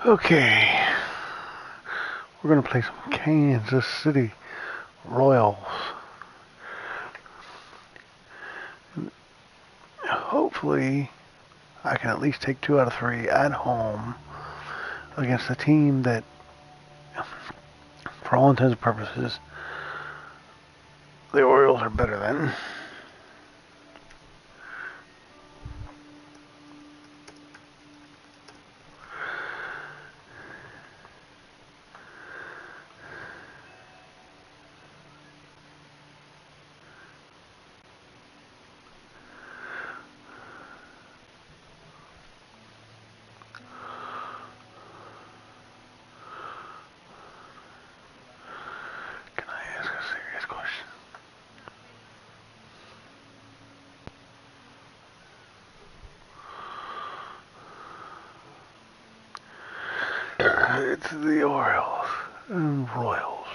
Okay, we're going to play some Kansas City Royals. Hopefully, I can at least take 2 out of 3 at home against a team that, for all intents and purposes, the Orioles are better than. Can I ask a serious question? It's the Orioles and Royals.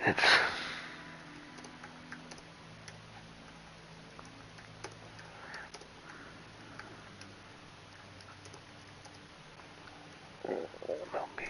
It's MLB.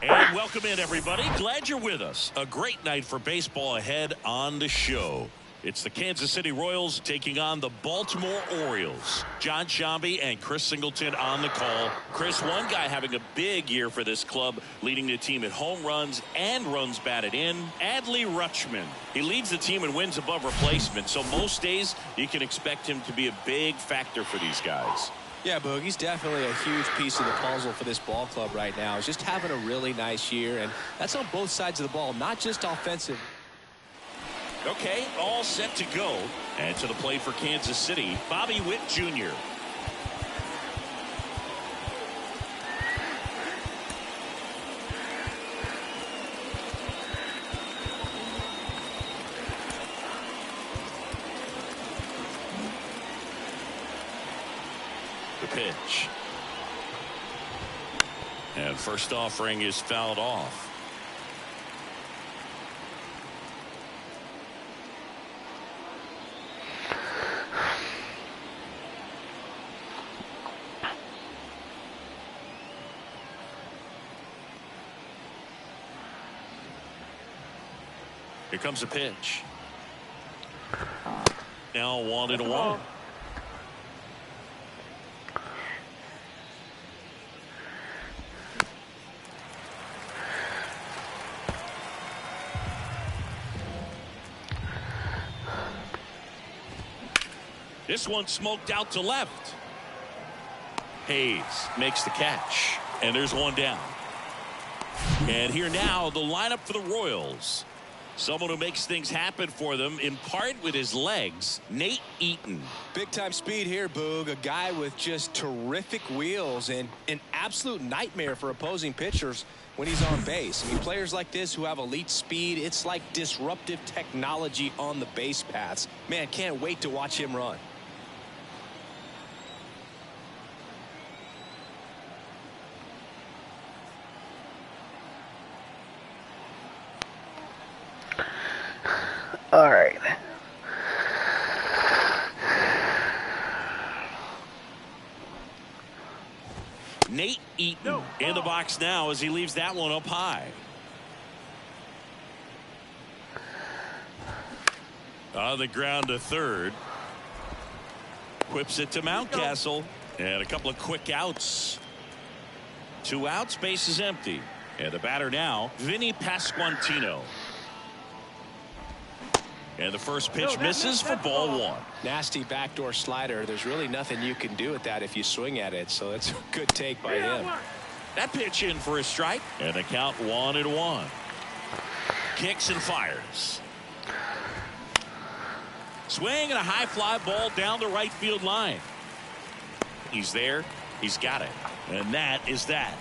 And welcome in, everybody. Glad you're with us. A great night for baseball ahead on the show. It's the Kansas City Royals taking on the Baltimore Orioles. John Shambi and Chris Singleton on the call. Chris, one guy having a big year for this club, leading the team in home runs and runs batted in, Adley Rutschman. He leads the team in wins above replacement, so most days you can expect him to be a big factor for these guys. Yeah, Boog, he's definitely a huge piece of the puzzle for this ball club right now. He's just having a really nice year, and that's on both sides of the ball, not just offensive. Okay, all set to go. And to the plate for Kansas City, Bobby Witt Jr. The pitch. And first offering is fouled off. Here comes a pitch. Now 1-1. This one smoked out to left. Hayes makes the catch. And there's one down. And here now, the lineup for the Royals. Someone who makes things happen for them, in part with his legs, Nate Eaton. Big-time speed here, Boog. A guy with just terrific wheels and an absolute nightmare for opposing pitchers when he's on base. I mean, players like this who have elite speed, it's like disruptive technology on the base paths. Man, can't wait to watch him run. Nate Eaton in the box now as he leaves that one up high. On the ground to third. Whips it to Mountcastle. And a couple of quick outs. 2 outs, base is empty. And the batter now, Vinny Pasquantino. And the first pitch misses for ball 1. Nasty backdoor slider. There's really nothing you can do with that if you swing at it. So that's a good take by him. That pitch in for a strike. And the count 1-1. Kicks and fires. Swing and a high fly ball down the right field line. He's there. He's got it. And that is that.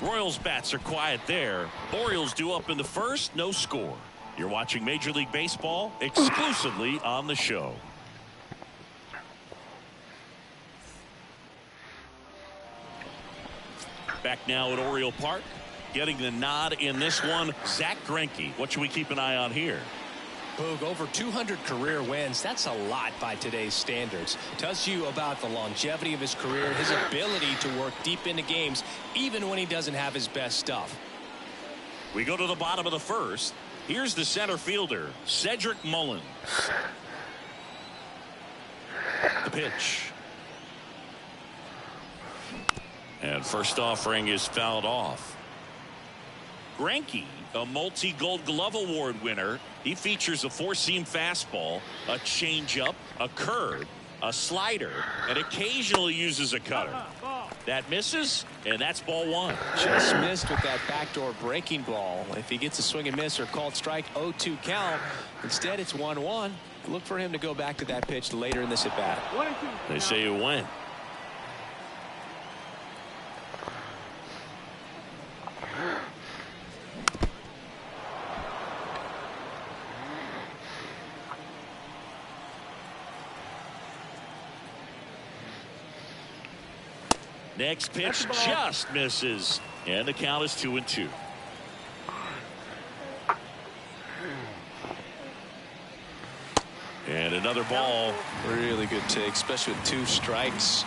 Royals bats are quiet there. Orioles due up in the first. No score. You're watching Major League Baseball exclusively on the show. Back now at Oriole Park. Getting the nod in this one, Zach Greinke. What should we keep an eye on here? Boog, over 200 career wins. That's a lot by today's standards. Tells you about the longevity of his career, his ability to work deep into games, even when he doesn't have his best stuff. We go to the bottom of the first. Here's the center fielder, Cedric Mullins. The pitch. And first offering is fouled off. Greinke, a multi-Gold Glove Award winner. He features a 4-seam fastball, a changeup, a curve, a slider, and occasionally uses a cutter. That misses, and that's ball 1. Just missed with that backdoor breaking ball. If he gets a swing and miss or called strike, 0-2 count. Instead, it's 1-1. Look for him to go back to that pitch later in this at bat. They say it went. Next pitch just misses, and the count is 2-2. And another ball. Really good take, especially with 2 strikes.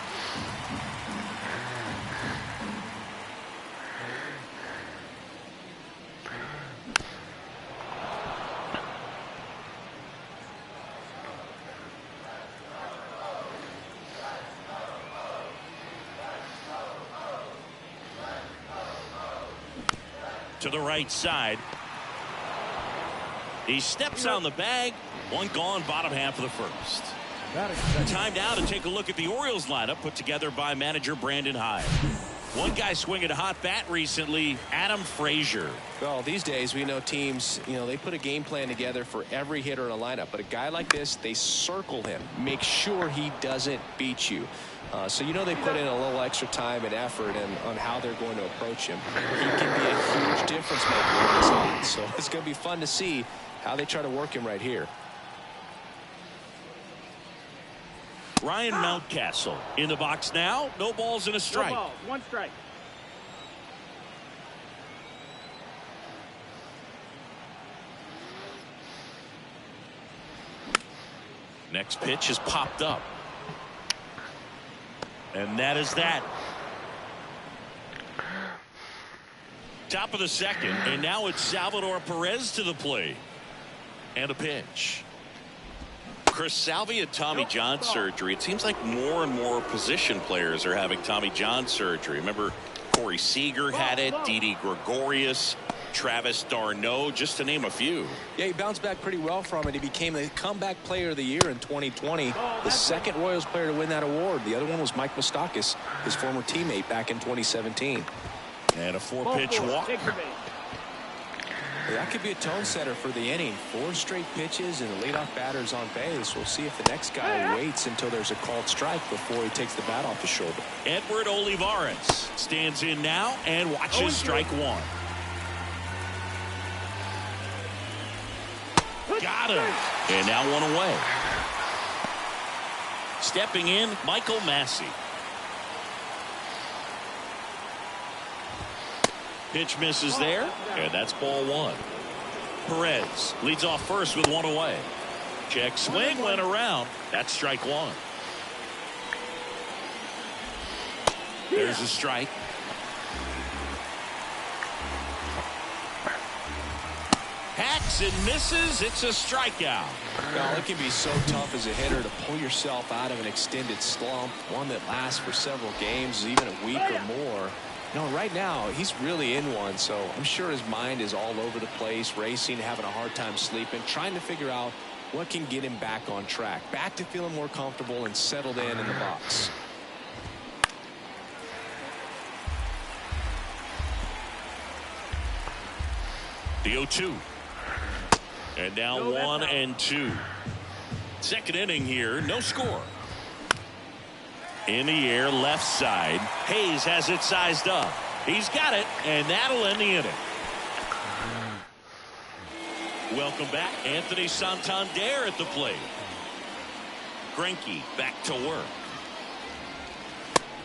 To the right side. He steps on the bag. 1 gone, bottom half of the first. Time now to take a look at the Orioles lineup put together by manager Brandon Hyde. One guy swinging a hot bat recently, Adam Frazier. Well, these days we know teams, they put a game plan together for every hitter in a lineup. But a guy like this, they circle him, make sure he doesn't beat you. So they put in a little extra time and effort on how they're going to approach him. He can be a huge difference maker in this spot. So it's going to be fun to see how they try to work him right here. Ryan Mountcastle in the box now. No balls and a strike. No balls, 1 strike. Next pitch is popped up. And that is that. Top of the second, and now it's Salvador Perez to the plate. And a pitch. Chris, Salvi had Tommy John surgery. It seems like more and more position players are having Tommy John surgery. Remember, Corey Seager had it, Didi Gregorius, Travis d'Arnaud, just to name a few. Yeah, he bounced back pretty well from it. He became the comeback player of the year in 2020. The second Royals player to win that award. The other one was Mike Moustakas, his former teammate back in 2017. And a 4-pitch walk. That could be a tone setter for the inning. 4 straight pitches and the leadoff batter's on base. We'll see if the next guy waits until there's a called strike before he takes the bat off the shoulder. Edward Olivares stands in now and watches strike 1. Got him. And now 1 away. Stepping in, Michael Massey. Pitch misses there, and that's ball 1. Perez leads off first with 1 away. Check swing, went around. That's strike 1. There's a strike. Hacks and misses. It's a strikeout. Well, it can be so tough as a hitter to pull yourself out of an extended slump, one that lasts for several games, even a week or more. Right now, he's really in one, so I'm sure his mind is all over the place, racing, having a hard time sleeping, trying to figure out what can get him back on track, back to feeling more comfortable and settled in the box. The 0-2. And now 1-2. Second inning here, no score. In the air, left side. Hayes has it sized up. He's got it, and that'll end the inning. Welcome back, Anthony Santander at the plate. Greinke back to work.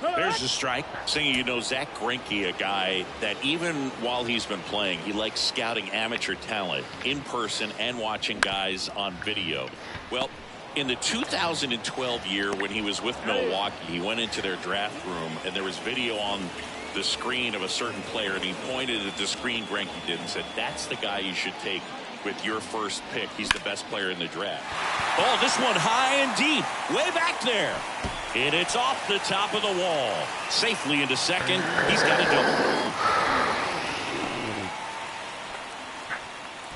There's a strike. Saying, Zach Greinke, a guy that even while he's been playing, he likes scouting amateur talent in person and watching guys on video. Well, in the 2012 year when he was with Milwaukee, he went into their draft room and there was video on the screen of a certain player, and he pointed at the screen Greinke did and said, that's the guy you should take with your first pick. He's the best player in the draft. Oh, this one high and deep, way back there. And it's off the top of the wall. Safely into second. He's got a double.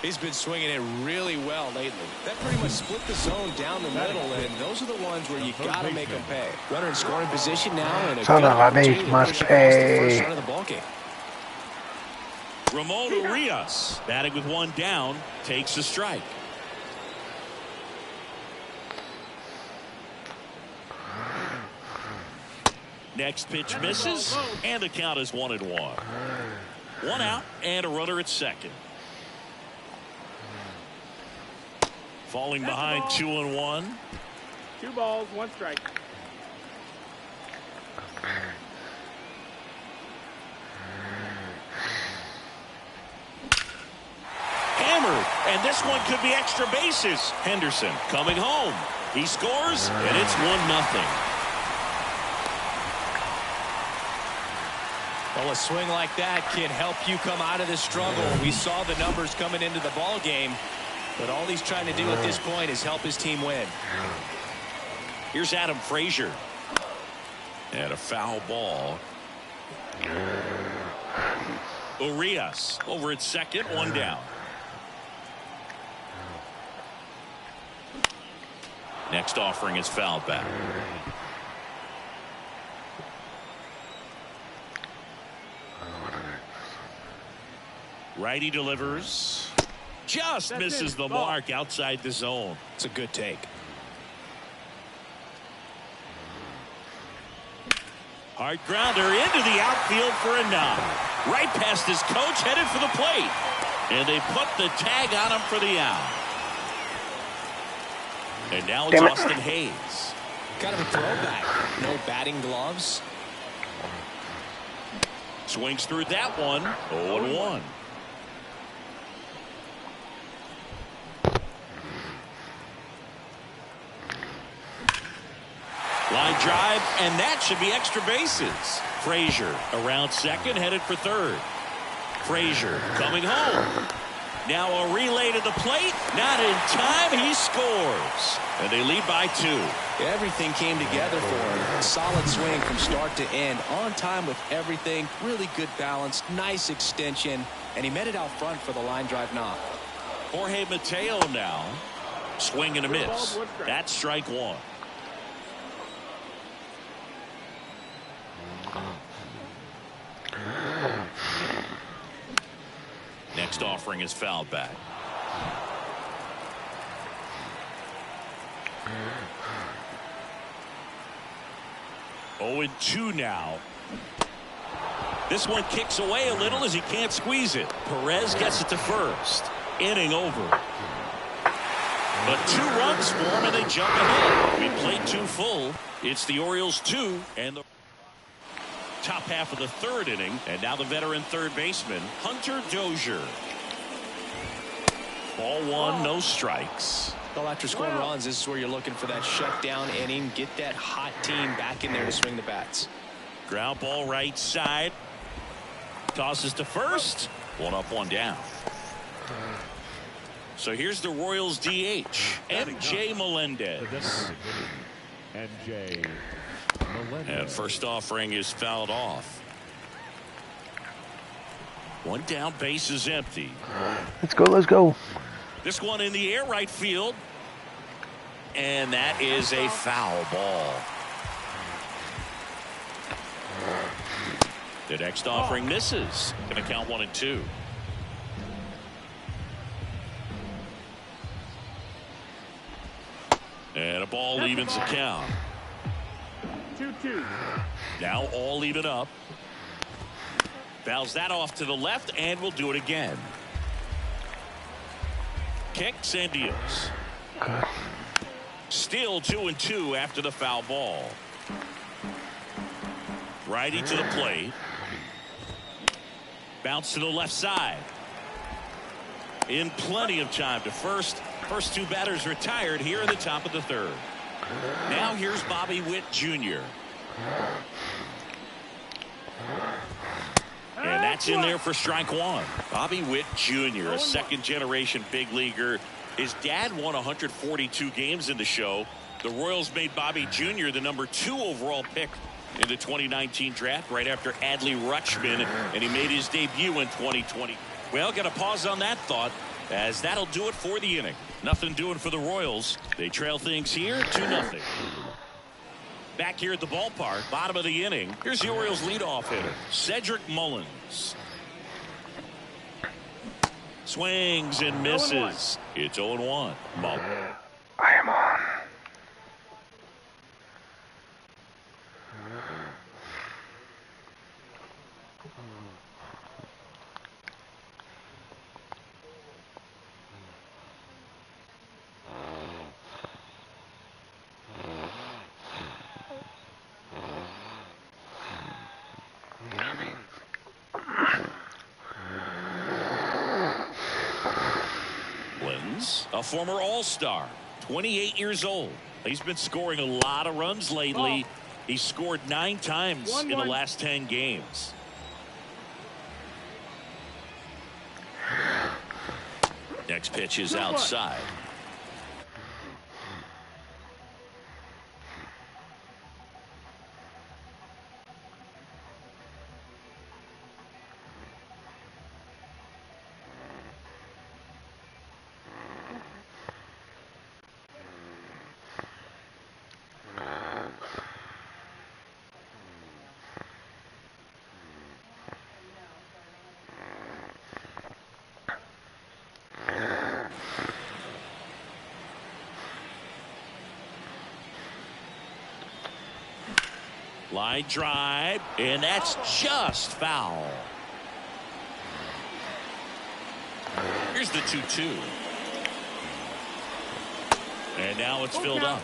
He's been swinging it really well lately. That pretty much split the zone down the middle, and those are the ones where you got to make them pay. Runner in scoring position now, and a Son good of a opportunity bitch to must push across the first pay. run of the ballgame. Ramon Urias, batting with one down, takes a strike. Next pitch misses, and the count is 1-1. One out, and a runner at second. Falling behind 2-1. 2 balls, 1 strike. Hammered, and this one could be extra bases. Henderson coming home. He scores, and it's 1-0. Well, a swing like that can help you come out of this struggle. We saw the numbers coming into the ball game, but all he's trying to do at this point is help his team win. Here's Adam Frazier. And a foul ball. Urias over at second, one down. Next offering is fouled back. Righty delivers. Just misses the mark outside the zone. It's a good take. Hard grounder into the outfield for a knock. Right past his coach, headed for the plate. And they put the tag on him for the out. And now it's Austin Hayes. Kind of a throwback. No batting gloves. Swings through that one. 0-1. Line drive, and that should be extra bases. Frazier around second, headed for third. Frazier coming home. Now a relay to the plate. Not in time. He scores. And they lead by 2. Everything came together for him. Solid swing from start to end. On time with everything. Really good balance. Nice extension. And he met it out front for the line drive knock. Jorge Mateo now. Swing and a miss. That's strike 1. Next offering is fouled back. Oh, and 2 now. This one kicks away a little as he can't squeeze it. Perez gets it to first. Inning over. But 2 runs for him and they jump ahead. We played 2 full. It's the Orioles 2 and the top half of the 3rd inning, and now the veteran third baseman Hunter Dozier. Ball 1, no strikes. Well, after scoring runs, this is where you're looking for that shutdown inning. Get that hot team back in there to swing the bats. Ground ball right side. Tosses to first. One up, one down. So here's the Royals DH, MJ Melendez. MJ Melendez. And first offering is fouled off. One down, base is empty. Let's go, let's go. This one in the air, right field. And that is a foul ball. The next offering misses. Going to count 1 and 2. And a ball evens the count. 2-2. Now all even up. Fouls that off to the left and will do it again. Kicks and deals. Good. Still 2 and 2 after the foul ball. Righty to the plate. Bounce to the left side. In plenty of time to first. First 2 batters retired here in the top of the 3rd. Now here's Bobby Witt Jr. And that's in there for strike 1. Bobby Witt Jr., a second-generation big leaguer. His dad won 142 games in the show. The Royals made Bobby Jr. the number 2 overall pick in the 2019 draft right after Adley Rutschman, and he made his debut in 2020. Well, got to pause on that thought, as that'll do it for the inning. Nothing doing for the Royals. They trail things here 2-0. Back here at the ballpark, bottom of the inning, here's the Orioles leadoff hitter, Cedric Mullins. Swings and misses. It's 0-1. Mullins. I am on. A former All-Star, 28 years old. He's been scoring a lot of runs lately. He's scored 9 times in the last 10 games. Next pitch is outside. Line drive, and that's just foul. Here's the 2-2. And now it's filled up.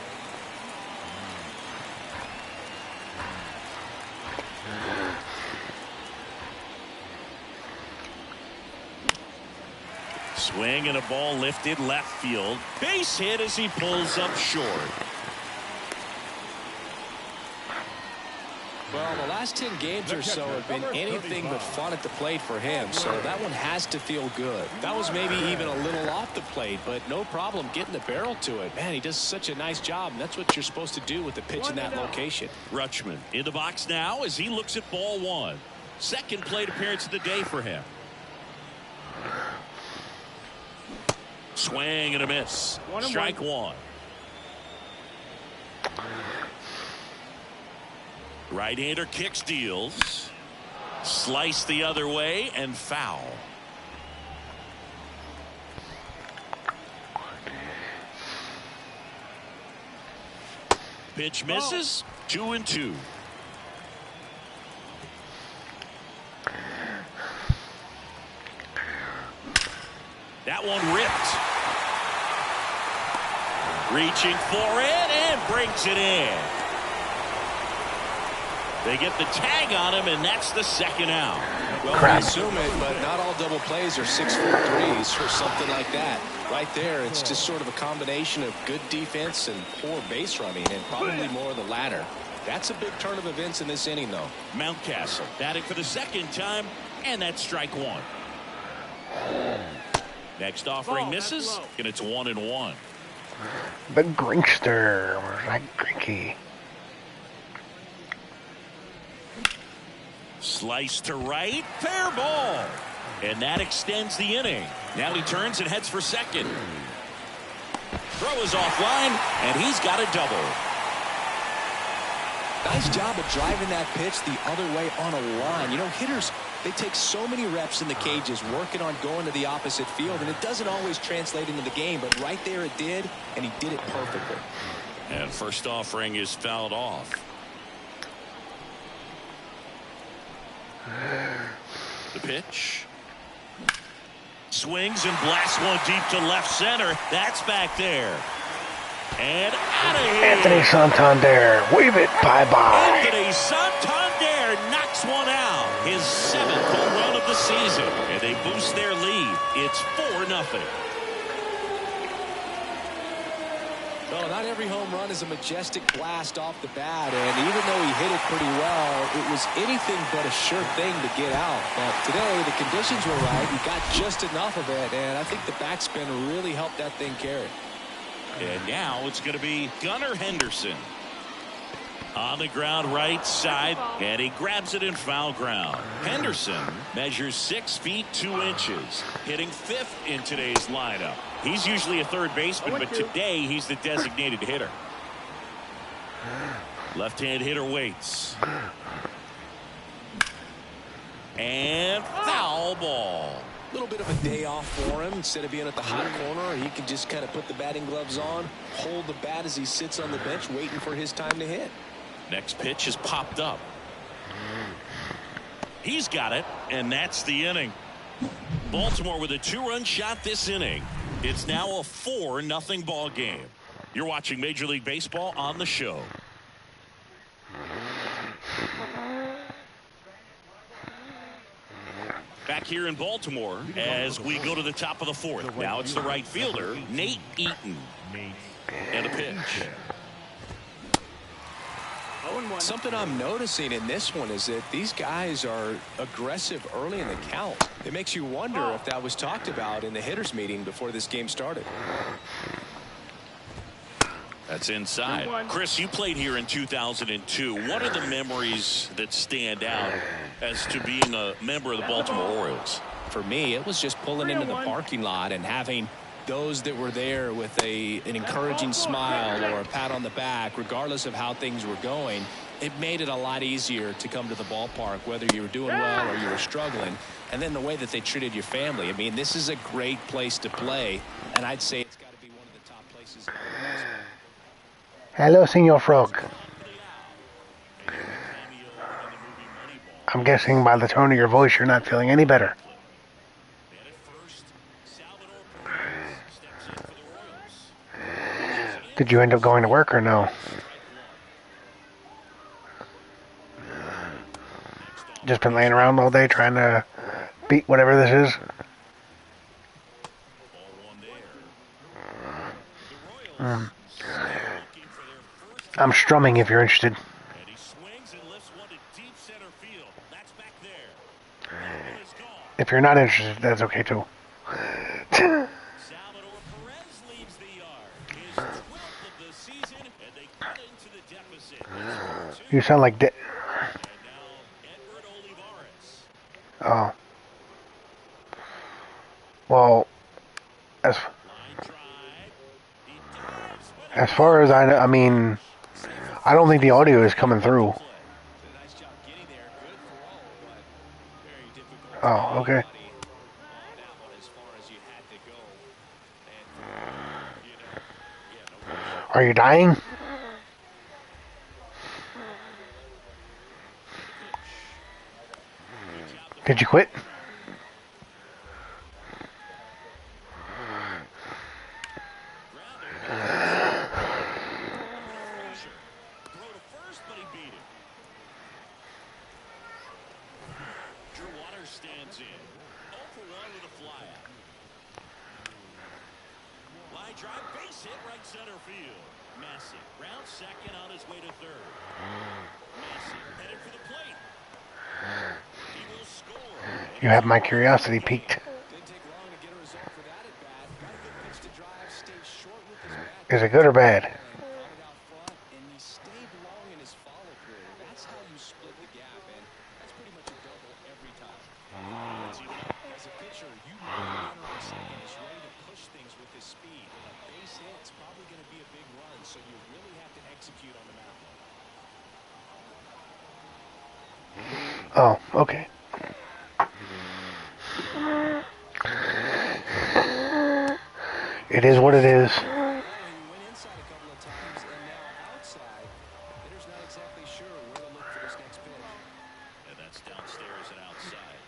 Swing and a ball lifted left field. Base hit as he pulls up short. Well, the last 10 games or so have been anything but fun at the plate for him, so that one has to feel good. That was maybe even a little off the plate, but no problem getting the barrel to it. Man, he does such a nice job, and that's what you're supposed to do with the pitch in that location. Rutschman in the box now as he looks at ball 1. Second plate appearance of the day for him. Swing and a miss. Strike 1. Right-hander kicks, deals. Slice the other way and foul. Pitch misses. 2-2. That one ripped. Reaching for it and brings it in. They get the tag on him, and that's the second out. Well, we assume it, but not all double plays are 6-foot threes or something like that. Right there, it's just sort of a combination of good defense and poor base running, and probably more of the latter. That's a big turn of events in this inning, though. Mountcastle batting for the second time, and that's strike one. Next offering misses, and it's 1-1. The Grinkster. Where's that Grinky? Slice to right, fair ball. And that extends the inning. Now he turns and heads for second. Throw is offline, and he's got a double. Nice job of driving that pitch the other way on a line. You know, hitters, they take so many reps in the cages working on going to the opposite field, and it doesn't always translate into the game, but right there it did, and he did it perfectly. And first offering is fouled off. The pitch. Swings and blasts one deep to left center. That's back there. And out of here. Anthony Santander. Wave it. Bye-bye. Anthony Santander knocks one out. His 7th home run of the season. And they boost their lead. It's 4-0. Well, not every home run is a majestic blast off the bat, and even though he hit it pretty well, it was anything but a sure thing to get out. But today, the conditions were right. He got just enough of it, and I think the backspin really helped that thing carry. And now it's going to be Gunnar Henderson. On the ground right side, and he grabs it in foul ground. Henderson measures 6 feet 2 inches, hitting 5th in today's lineup. He's usually a third baseman, but today he's the designated hitter. Left-hand hitter waits. And foul ball. A little bit of a day off for him. Instead of being at the hot corner, he can just kind of put the batting gloves on, hold the bat as he sits on the bench waiting for his time to hit. Next pitch is popped up. He's got it, and that's the inning. Baltimore with a 2-run shot this inning. It's now a 4-0 ball game. You're watching Major League Baseball on the show. Back here in Baltimore as we go to the top of the 4th. Now it's the right fielder, Nate Eaton. And a pitch. Something I'm noticing in this one is that these guys are aggressive early in the count. It makes you wonder if that was talked about in the hitters meeting before this game started. That's inside. Chris, you played here in 2002. What are the memories that stand out as to being a member of the Baltimore Orioles? For me, it was just pulling into the parking lot and having those that were there with an encouraging smile or a pat on the back, regardless of how things were going. It made it a lot easier to come to the ballpark, whether you were doing well or you were struggling. And then the way that they treated your family. I mean, this is a great place to play, and I'd say it's got to be one of the top places. Hello, Senor Frog. I'm guessing by the tone of your voice you're not feeling any better. Did you end up going to work or no? Just been laying around all day trying to beat whatever this is? I'm strumming if you're interested. If you're not interested, that's okay too. You sound like oh. Well, as far as I know, I mean, I don't think the audio is coming through. Oh, okay. Are you dying? Did you quit? stands in. 0 for 1 with a flyout. Line drive, base hit, right center field. Massey round second on his way to third. Massey headed for the plate. He will score. You have my curiosity piqued. Didn't take long to get a result for that at bat. Got a good pitch to drive, stayed short with his bat. Is it good or bad? Caught it out front, and he stayed long in his follow through. That's how you split the gap, and that's pretty much a double every time. As a pitcher, you know the runner on second is ready to push things with his speed. A base hit is probably going to be a big run, so you really have to execute on the mound. Oh, okay. It is what it is. He went inside a couple of times, and now outside. Hitter's not exactly sure where to look for this next pitch. And that's downstairs and outside.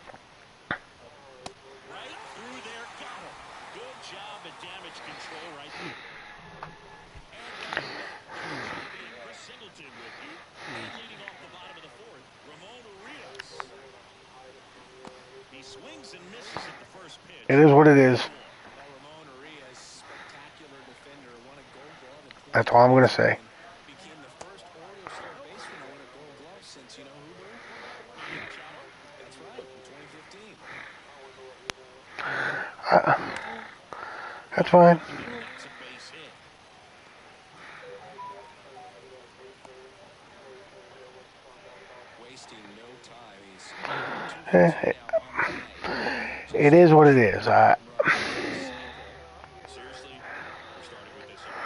Right through there, got him. Good job at damage control right there. And Chris Singleton with you. And leading off the bottom of the fourth, Ramon Urias. He swings and misses at the first pitch. It is what it is. Ramon Urias, spectacular defender, won a Gold Glove in That's all I'm going to say. became the first Orioles third baseman to win a Gold Glove since, you know who, Lou? That's right, in 2015. That's fine. It's a base hit. Wasting no time. He's It is what it is. Seriously, we're starting with this one.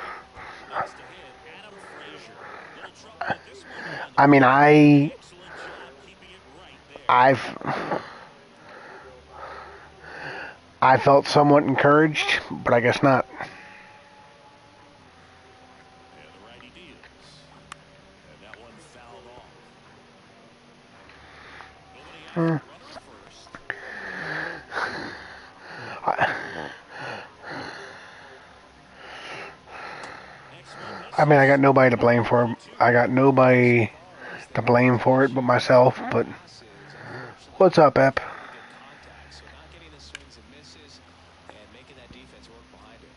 Next to hit, Adam Frazier. Little trouble with this one. I mean, Excellent job keeping it right there. I felt somewhat encouraged, but I guess not. And the righty deals. And that one fouled off. Nobody out. Runner first. I mean, I got nobody to blame for it. I got nobody to blame for it but myself. But what's up, Ep? contact, so not getting the swings and misses and making that defense work behind it.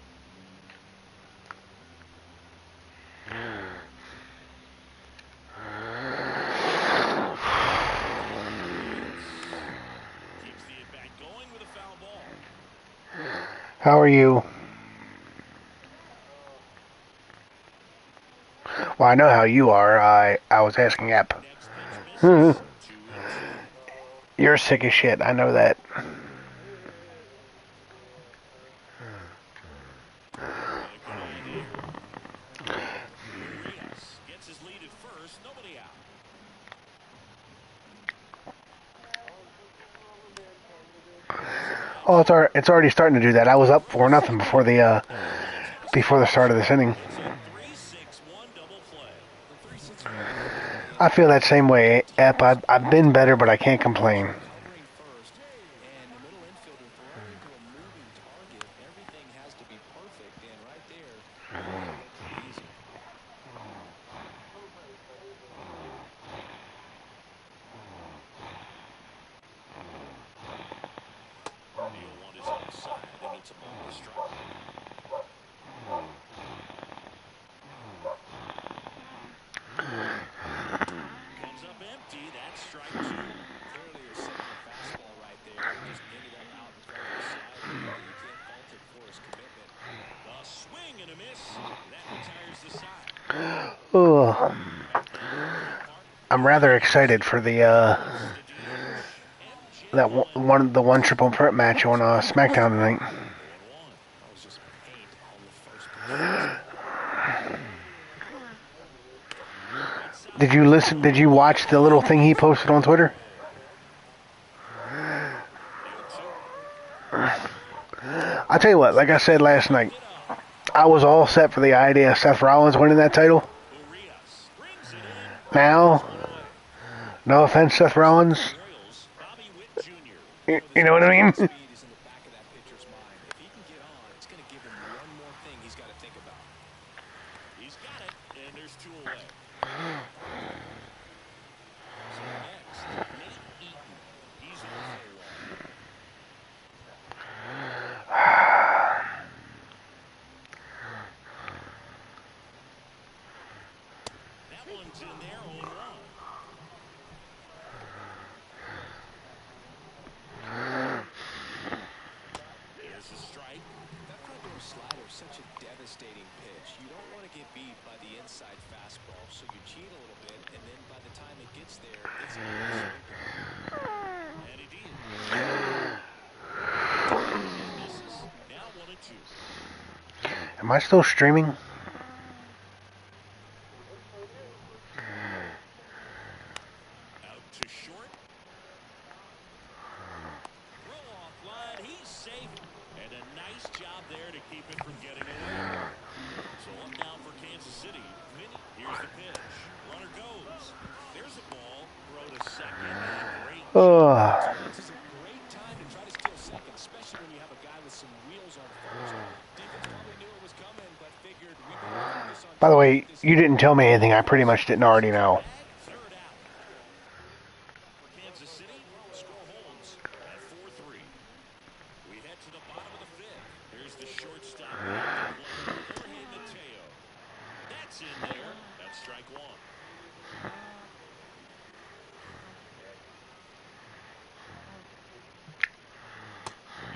Keeps the at-bat going with a foul ball. How are you? Well, I know how you are. I was asking Ep. Next pitch misses. 2-2. You're sick as shit. I know that. Urias gets his lead at first. Nobody out. Oh, it's already starting to do that. I was up 4-0 before the start of this inning. It's a 3-6-1 double play. I feel that same way, Ep. I've been better, but I can't complain. Covering first, and the middle infielder throwing into a moving target. Everything has to be perfect, and right there, easy. The 0-1 is outside, and it's a ball to strike. Comes up empty. That's strike 2. Clearly a second fastball right there. Just ended up out in front of the side. You can't fault him for his commitment. A swing and a miss. That retires the side. Ugh. I'm rather excited for the the one triple threat match on SmackDown tonight. That was just paint on the first pitch. Did you watch the little thing he posted on Twitter? I'll tell you what, like I said last night, I was all set for the idea of Seth Rollins winning that title. Urias brings it in. Now, no offense, Seth Rollins, Royals, Bobby Witt Jr. you know what I mean? Speed is in the back of that pitcher's mind. If he can get on, it's going to give him one more thing he's got to think about. He's got it, and there's 2 away. So next, Nate Eaton. He's on the payroll. in there, 0-1. Here's the strike. That front door slider is such a devastating pitch. You don't want to get beat by the inside fastball, so you cheat a little bit, and then by the time it gets there, it's a massive impact. And he deals. And misses. Now 1-2. Am I still streaming? Out to short. Throw off line. He's safe. And a nice job there to keep it from getting away. So up now for Kansas City. Vinny, here's the pitch. Runner goes. There's a ball. Throw to second. Great. This is a great time to try to steal second, especially when you have a guy with some wheels on first. Defense probably knew it was coming, but figured we better focus on. By the way, you didn't tell me anything I pretty much didn't already know. Third out. For Kansas City, score holds at 4-3. We head to the bottom of the fifth. Here's the shortstop. Jorge Mateo. That's in there. That's strike one.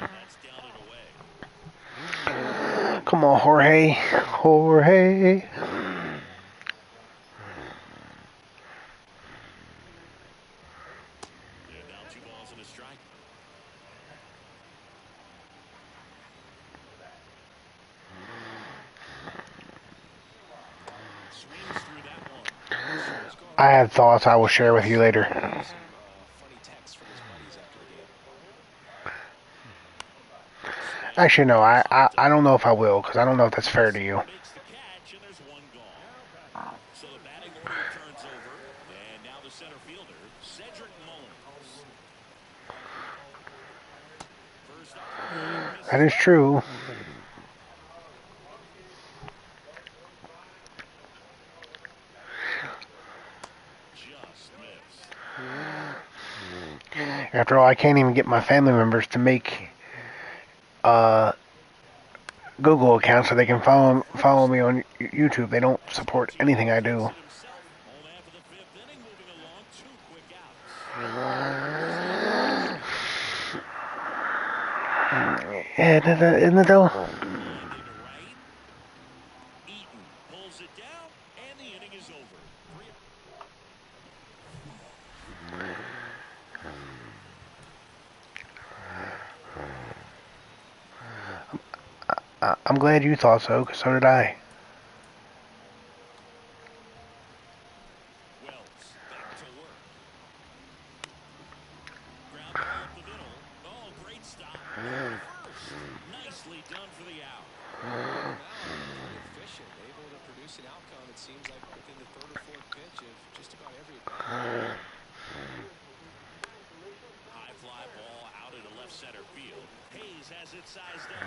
And that's down and away. Come on, Jorge. Jorge. And now 2 balls and a strike. Swings through that one. I have thoughts I will share with you later. Funny text from his buddies after the game. Actually, no, I don't know if I will, because I don't know if that's fair to you. Makes the catch, and there's one gone. So the batting order turns over, and now the center fielder, Cedric Mullins. First up, That is true. just missed. After all, I can't even get my family members to make Google accounts so they can follow me on YouTube. They don't support anything I do. Himself, home after the fifth inning, moving along, 2 quick outs. Yeah, isn't it though? Lined into right. Eaton pulls it down, and the inning is over. I'm glad you thought so, because so did I. Wells back to work. Ground ball up the middle. Oh, great stop. First. Nicely done for the out. Now, pretty efficient, able to produce an outcome, it seems like, within the third or fourth pitch of just about every at-bat. High fly ball out into left center field. Hayes has it sized up.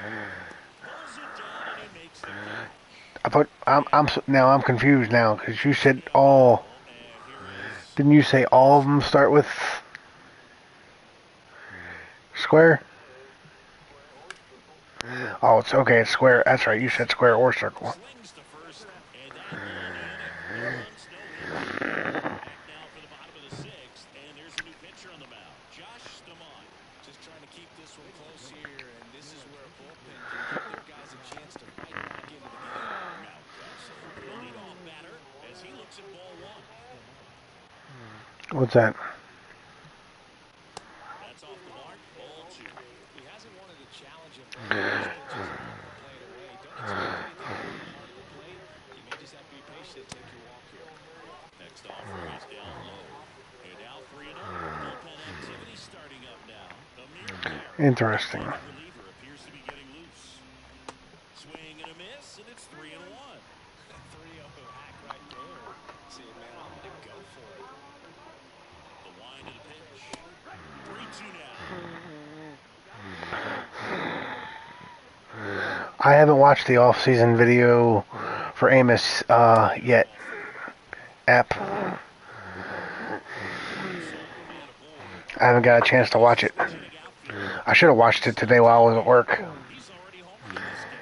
Pulls it down and he makes the catch. I thought I'm confused now, because you said all. And here is Didn't you say all of them start with square? Oh, it's okay. It's square. That's right. You said square or circle. swings to first, and that ball in it. 1 runs, no hits. Back now for the bottom of the sixth, and there's a new pitcher on the mound, Josh Stamont. Just trying to keep this one close here, and this is where a bullpen can give their guys a chance to fight back into the game. Now Kelsey, the leadoff batter, as he looks at ball one. What's that? That's off the mark, ball 2. He hasn't wanted to challenge him. Play it away. Don't expect anything from the heart of the plate. You may just have to be patient and take your walk here. Next offer is down low. And now 3-0. Bullpen activity starting up now. Amir Garrett, Interesting. reliever, appears to be getting loose. Swing and a miss, and it's 3-1. 3-0 hack right there. See, man, I'm going to go for it. The wind of the pitch. 3-2 now. I haven't watched the off-season video for Amos yet. App. I haven't got a chance to watch it. I should have watched it today while I was at work. He's already home for this game.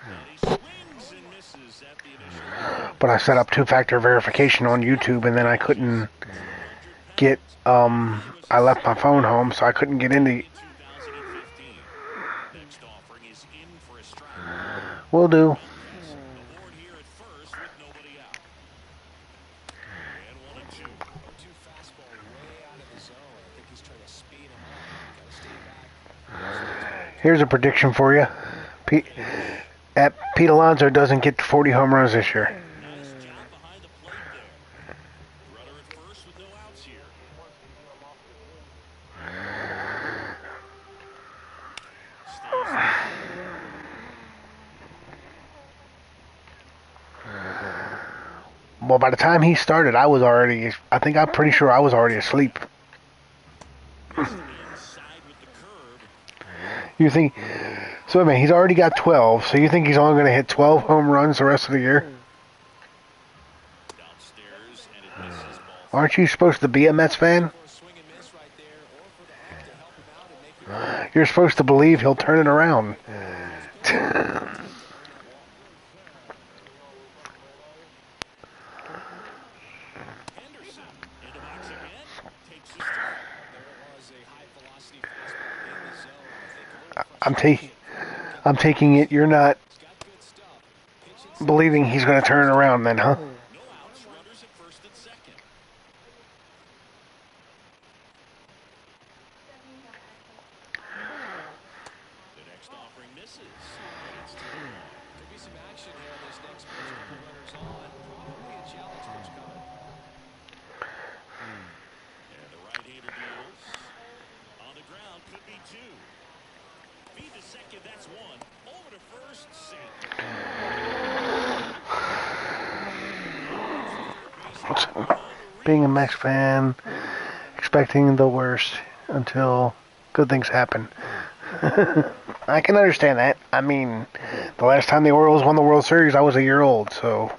And he swings and misses at the initial. but I set up two-factor verification on YouTube, and then I couldn't get, I left my phone home, so I couldn't get into. Will do. Here's a prediction for you. Pete Alonso doesn't get to 40 home runs this year. Well, by the time he started, I'm pretty sure I was already asleep. You think, so I mean, he's already got 12, so you think he's only going to hit 12 home runs the rest of the year? Aren't you supposed to be a Mets fan? You're supposed to believe he'll turn it around. I'm taking it you're not believing he's going to turn it around then, huh? Being a Mets fan, expecting the worst until good things happen. I can understand that. I mean, the last time the Orioles won the World Series, I was a year old, so.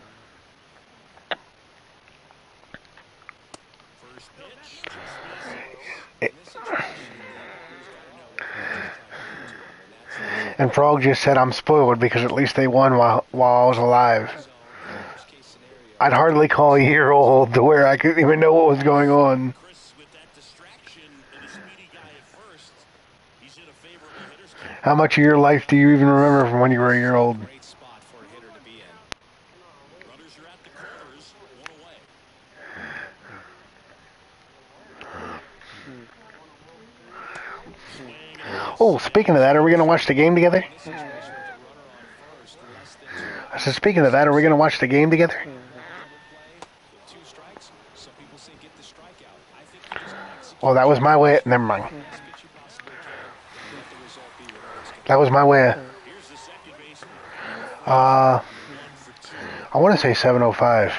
And Frog just said I'm spoiled because at least they won while I was alive. I'd hardly call a year old to where I couldn't even know what was going on. How much of your life do you even remember from when you were a year old? Oh, speaking of that, are we going to watch the game together? I said, speaking of that, are we going to watch the game together? Oh, that was my way. Never mind. That was my way. I want to say 7:05.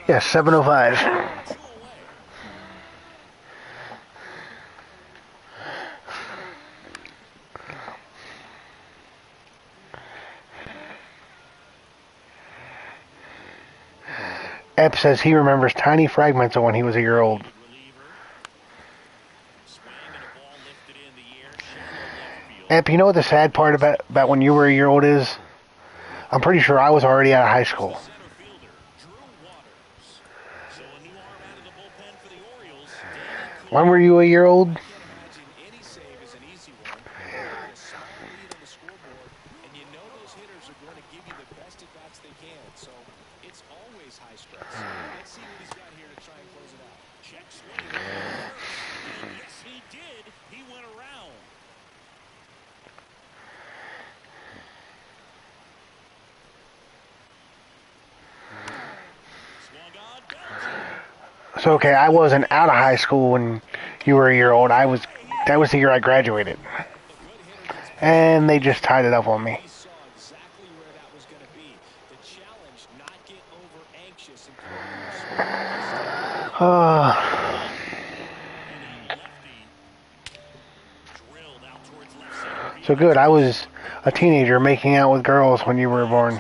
Yes, 7:05. Ep says he remembers tiny fragments of when he was a year old. Ep, you know what the sad part about when you were a year old is? I'm pretty sure I was already out of high school. When were you a year old? So, okay, I wasn't out of high school when you were a year old. That was the year I graduated. And they just tied it up on me. So good, I was a teenager making out with girls when you were born.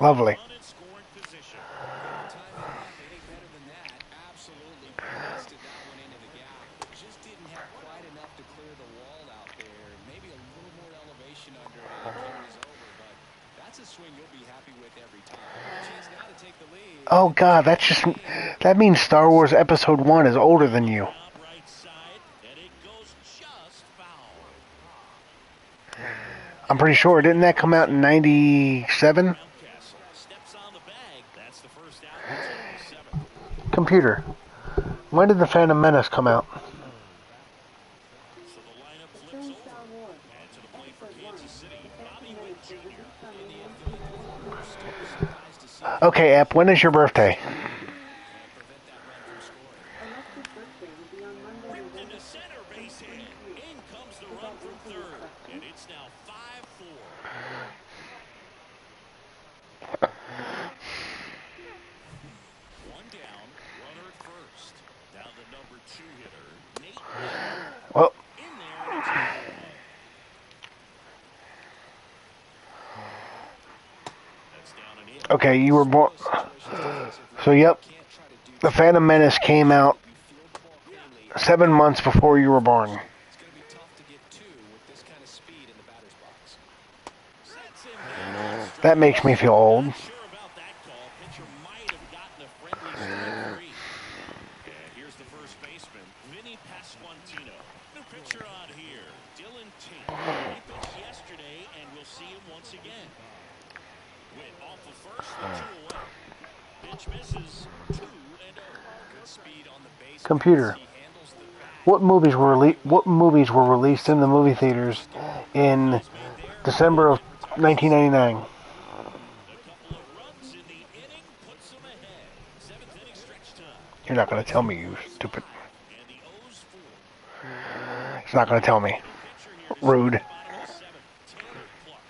Lovely. Run in scoring position. Time and a half, any better than that. Absolutely blasted that one into the gap. Just didn't have quite enough to clear the wall out there. Maybe a little more elevation under it and it carries over, but that's a swing you'll be happy with every time. Chance now to take the lead. Oh God, that means Star Wars Episode 1 is older than you. Out right side, and it goes just foul. I'm pretty sure. Didn't that come out in 97? Mountcastle steps on the bag. That's the first out in the top of the seventh. Computer, when did The Phantom Menace come out? So the lineup flips over. And to the plate for Kansas City, Bobby Witt Jr. in the infield. Surprised to see Okay, App, when is your birthday? and prevent that run from scoring. Ripped into center base hit. In comes the run from third. And it's now 5-4. One down, runner at first. Now the number 2 hitter, Nate Miller, Well, in there, and it's 0-1. That's down and in. okay, you were born. So, yep, The Phantom Menace came out 7 months before you were born. It's going to be tough to get two with this kind of speed in the batter's box. Sets him down. That makes me feel old. Not sure about that call. Pitcher might have gotten a friendly strike three. And here's the first baseman, Vinny Pasquantino. New pitcher on here, Dylan Tate. He pitched yesterday, and we'll see him once again. Witt off the first with 2 away. Pitch misses 2-0. Good speed on the base. Computer, He handles the bat. what movies were released in the movie theaters in December of 1999? A couple of runs in the inning puts them ahead. 7th inning stretch time. You're not going to tell me, you stupid. And the O's 4. He's not going to tell me. Pitcher here to Rude. start the bottom of the 7th, Taylor Clark.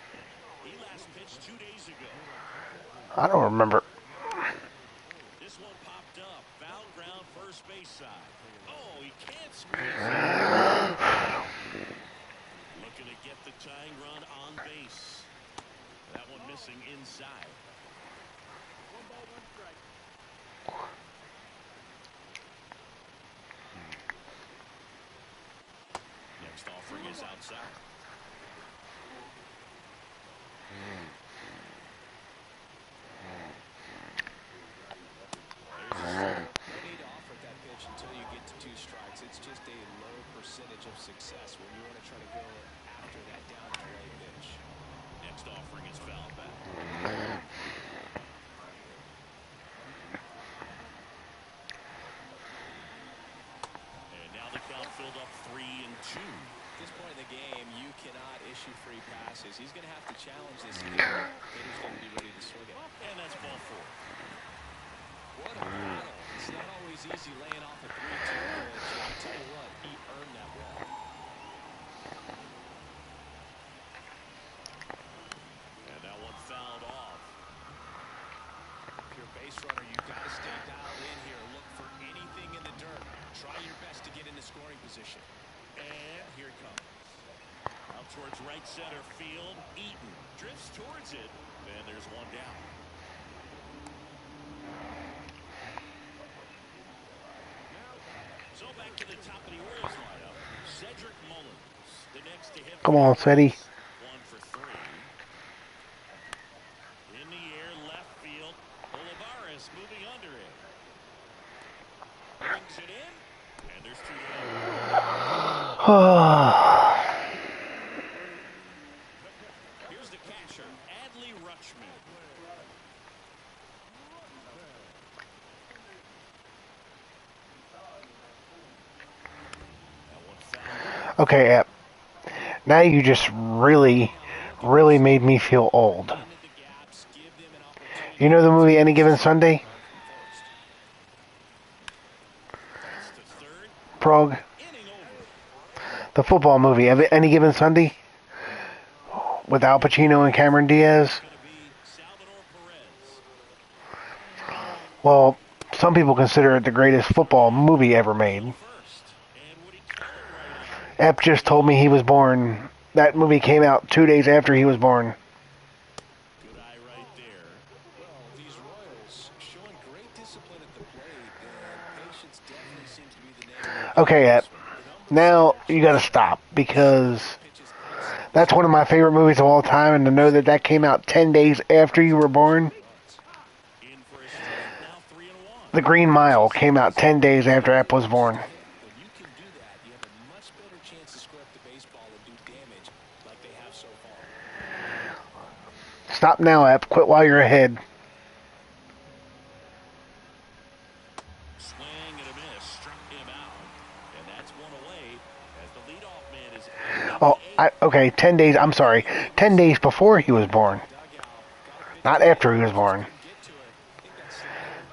He last pitched 2 days ago. I don't remember. This one popped up. Foul ground first base side. Oh, he can't squeeze it. Looking to get the tying run on base. That one missing inside. 1 ball, 1 strike. Next offering is outside. No need to offer that pitch until you get to 2 strikes. It's just a low percentage of success when you want to try to go after that down and away pitch. Next offering is foul back. And now the count filled up 3-2. At this point in the game, you cannot issue free passes. He's going to have to challenge this hitter. Hitter's going to be ready to swing it. And that's ball 4. What a battle. It's not always easy laying off a 3-2 pitch. I'll tell you what, he earned that ball. And that one fouled off. If you're a base runner, you've got to stay dialed in here. Look for anything in the dirt. Try your best to get into scoring position. And here it comes. Out towards right center field. Eaton drifts towards it. And there's one down. So back to the top of the Orioles lineup. Cedric Mullins, the next to hit. Come on, Fetty. 1 for 3. In the air, left field. Olivares moving under it. Brings it in. And there's 2 down. Here's the catcher, Adley Rutschman. That one fouled. Okay, App. Now you just really made me feel old. Into the gaps, give them an opportunity. You know the movie Any Given Sunday? That's to third. Prog? Inning over. The football movie, Any Given Sunday? With Al Pacino and Cameron Diaz? Going to be Salvador Perez. Well, some people consider it the greatest football movie ever made. First. And Woody Keller right on. Epp just told me he was born. That movie came out 2 days after he was born. Good eye right there. discipline at the plate, and patience definitely seems to be the name of the game. Okay, Ep. Now you gotta stop, because that's one of my favorite movies of all time, and to know that that came out 10 days after you were born. In for a strike, now 3-1. The Green Mile came out 10 days after Ep was born. When you can do that, you have a much better chance to square up the baseball and do damage like they have so far. Stop now, Ep. Quit while you're ahead. Swing and a miss, struck him out, and that's one away as the leadoff man is Oh, okay, 10 days, I'm sorry. 10 days before he was born. Not after he was born. Get to it. I think that slider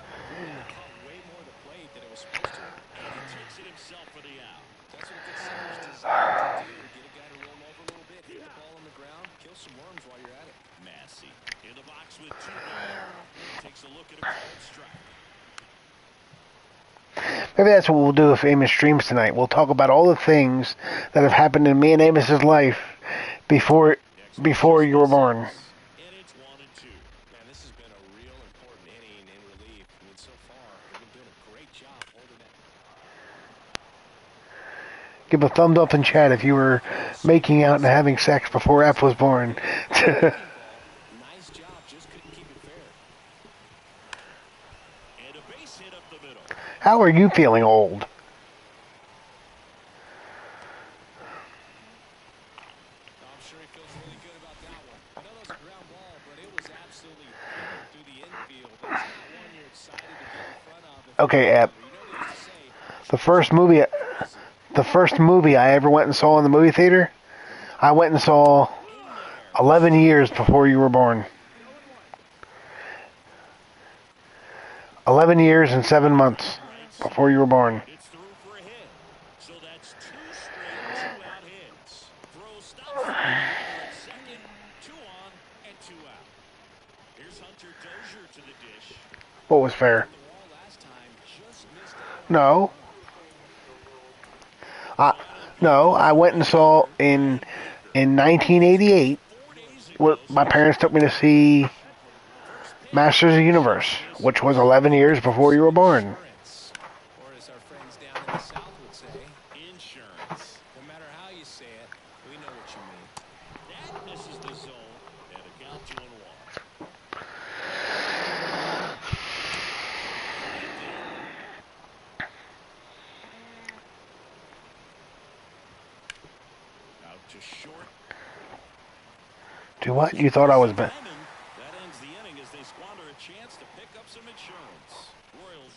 caught way more of the plate than it was supposed to. and he takes it himself for the out. That's what a good center's designed to do. Get a guy to roll over a little bit, hit the ball on the ground, kill some worms while you're at it. Massey in the box with 2 down. Takes a look at a called strike. Maybe that's what we'll do with Amos Streams tonight. We'll talk about all the things that have happened in me and Amos's life before you were born. And it's 1-2. Man, this has been a real important inning in relief. I mean, so far, they've been doing a great job holding that. Give a thumbs up in chat if you were making out and having sex before F was born. Nice job, just couldn't keep it fair. And a base hit up the middle. How are you feeling old? I'm sure he feels really good about that one. I know that was a ground ball, but it was absolutely through the infield. That's not one you're excited to get in front of. Okay, Ep. You know they used to say, The first movie I ever went and saw in the movie theater, I went and saw 11 years before you were born. 11 years and 7 months before you were born. It's through for a hit. So that's 2 straight 2-out hits. Throw stops at second, 2 on and 2 out. Here's Hunter Dozier to the dish. What was fair? the wall last time, just missed out. No. No, I went and saw in 1988. My parents took me to see Masters of the Universe, which was 11 years before you were born. Insurance, or as our friends down in the South would say, Insurance. no matter how you say it, we know what you mean. That misses the zone and a count 2-1. Out to short. Do what? You thought I was... That ends the inning as they squander a chance to pick up some insurance. Royals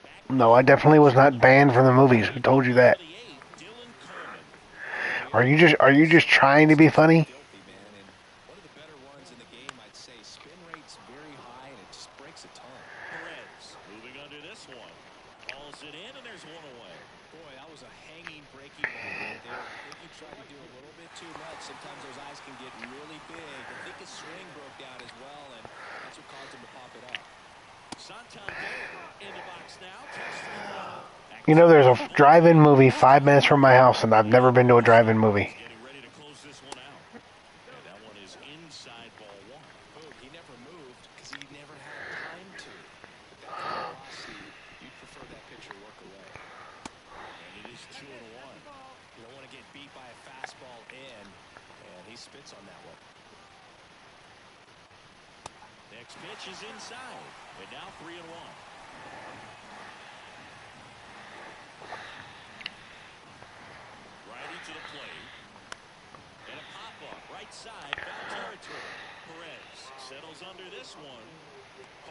back No, I definitely was not banned from the movies. Who told you that? to the 8th. Dylan Coleman. Are you just trying to be funny? Filthy, man, and one of the better ones in the game, I'd say. Spin rate's very high, and it just breaks a ton. Perez moving under this one. Calls it in, and there's 1 away. Boy, that was a hanging, breaking ball right there. I think he tried to do a little bit too much. Sometimes those eyes can get really big. I think his swing broke down as well, and that's what caused him to pop it up. Santander in the box now. Takes 3 You know, there's a drive-in movie 5 minutes from my house, and I've never been to a drive-in movie. Getting ready to close this one out. And that one is inside ball 1. Boog, he never moved because he never had time to. But that velocity, you'd prefer that pitcher work away. And it is 2-1. You don't want to get beat by a fastball in, and he spits on that one. Next pitch is inside. And now 3-1. Righty to the plate. And a pop-up right side, foul territory. Perez settles under this one.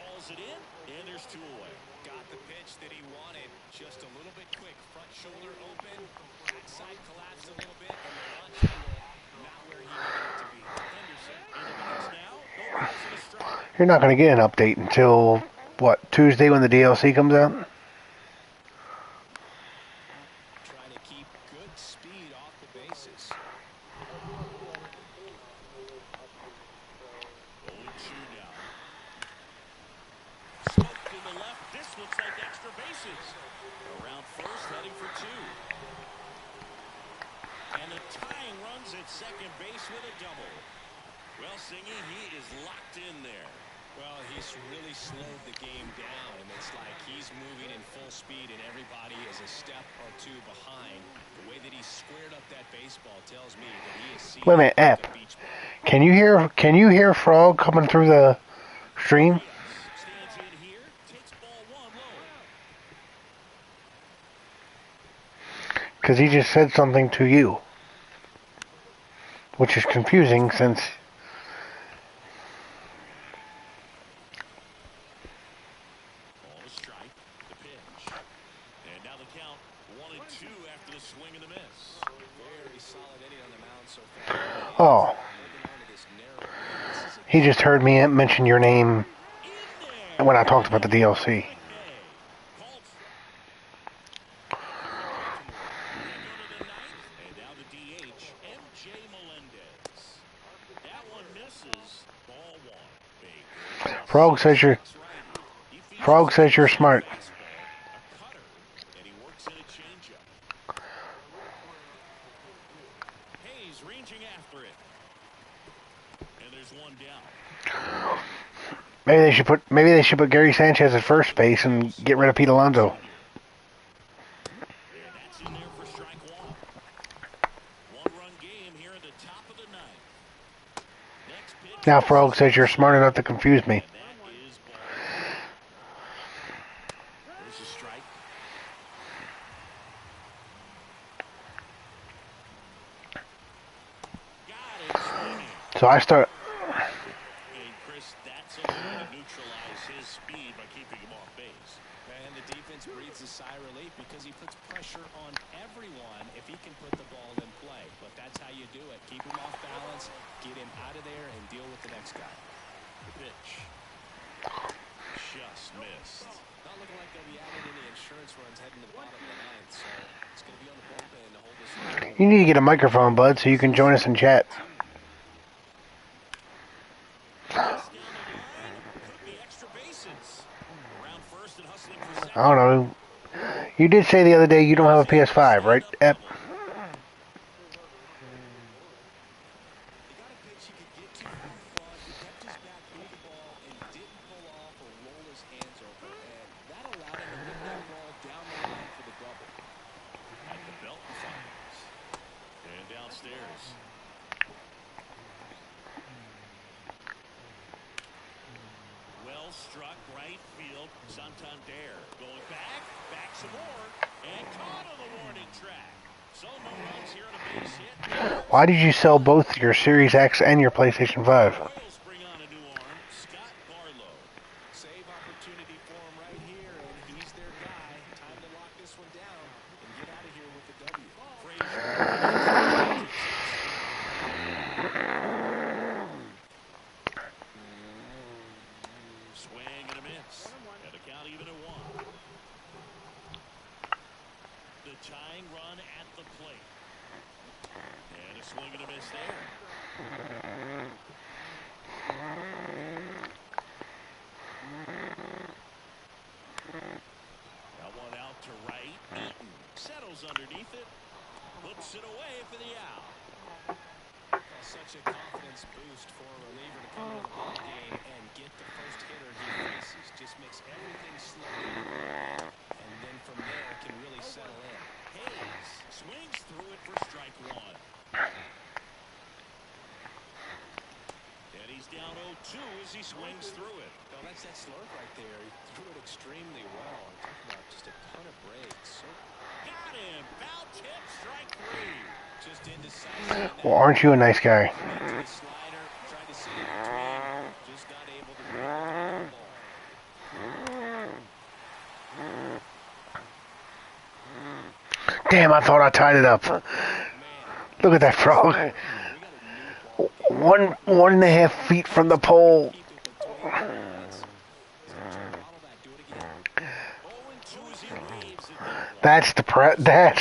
Calls it in, and there's 2 away. Got the pitch that he wanted, just a little bit quick. Front shoulder open, backside collapsed a little bit, and the launch angle not where he needed it to be. Henderson in the box now. No balls and a strike. You're not going to get an update until, what, Tuesday when the DLC comes out? Trying to keep good speed off the bases. 0-2 now. Smoked in the left. This looks like extra bases. Around first, heading for 2. And the tying runs at second base with a double. Well, Singy, he is locked in there. Well, he's really slowed the game down, and it's like he's moving in full speed, and everybody is a step or two behind. The way that he squared up that baseball tells me that he is seeing Wait a minute, Ep. a beach ball. Can you hear Frog coming through the stream? Stands in here, takes ball one low. Because he just said something to you, which is confusing since. Ball to strike, the pitch. And now the count 1-2 after the swing and the miss. Very solid inning on the mound so far. Oh, Holding on to this narrow lead. This is a he just heard me mention your name when I talked about the DLC. Colts. And now the DH, MJ Melendez. That one misses. Ball one. Big. Frog says you're smart. A cutter, and he works in a changeup. Hayes ranging after it. And there's one down. Maybe they should put Gary Sanchez at first base and get rid of Pete Alonso. And that's in there for strike one. One-run game here at the top of the ninth. Next pitch. Now Frog says you're smart enough to confuse me. And that is ball. There's a strike. Got it. Swinging. So I start. And Chris, that's a way to neutralize his speed by keeping him off base. And the defense breathes a sigh of relief because he puts pressure on everyone if he can put the ball in play. But that's how you do it. Keep him off balance, get him out of there, and deal with the next guy. The pitch. Just missed. Not looking like they'll be adding any insurance runs heading to the bottom of the ninth, so it's going to be on the bullpen to hold this lead. You need to get a microphone, bud, so you can join us in chat. Down the line. Could be extra bases. Around first and hustling for second. I don't know. You did say the other day you don't have a PS5, right, Ep? He got a pitch he could get to from the front. He kept his back to the ball and didn't pull off or roll his hands over. And that allowed him to get that ball down the line for the double. At the belt and fires. And downstairs. Well struck right field. Santander going back some more, and caught on the warning track. So no runs here on a base hit. Why did you sell both your Series X and your PlayStation 5? Royals bring on a new arm, Scott Barlow. Save opportunity for him right here, and he's their guy. Time to lock this one down and get out of here with the W. Frazier. Swing and a miss. And the count even at one. The tying run at the plate. And a swing and a miss there. That one out to right. Eaton settles underneath it. Puts it away for the out. Such a confidence boost for a reliever to come into the ball game and get the first hitter he faces. Just makes everything slow down. And then from there can really settle in. Hayes swings through it for strike one. And he's down 0-2 as he swings through it. No, that's that slurve right there. He threw it extremely well. I'm talking about just a ton of breaks. So Got him. Foul tip, strike three. just indecisive. Well, aren't you a nice guy? The slider, tried to see it between, just not able to break the ball. Damn, I thought I tied it up. Look at that Frog. 1.5 feet from the pole. Keep it between the lines. Follow that, do it again. 0-2 as he waves it. That's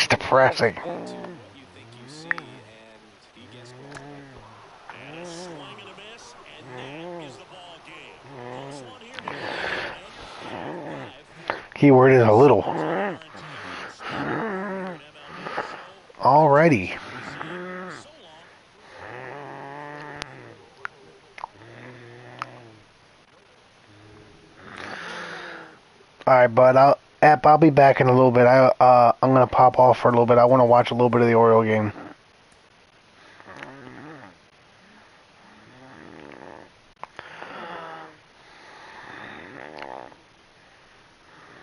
depressing. To what you think you see, and he gets one. And a swing and a miss, and that is the ball game. Close one here today, and your final drive. Keyword is a little. MLB The Show. Alrighty. So long. right, bud. I'll be back in a little bit. I'm gonna pop off for a little bit. I want to watch a little bit of the Oriole game.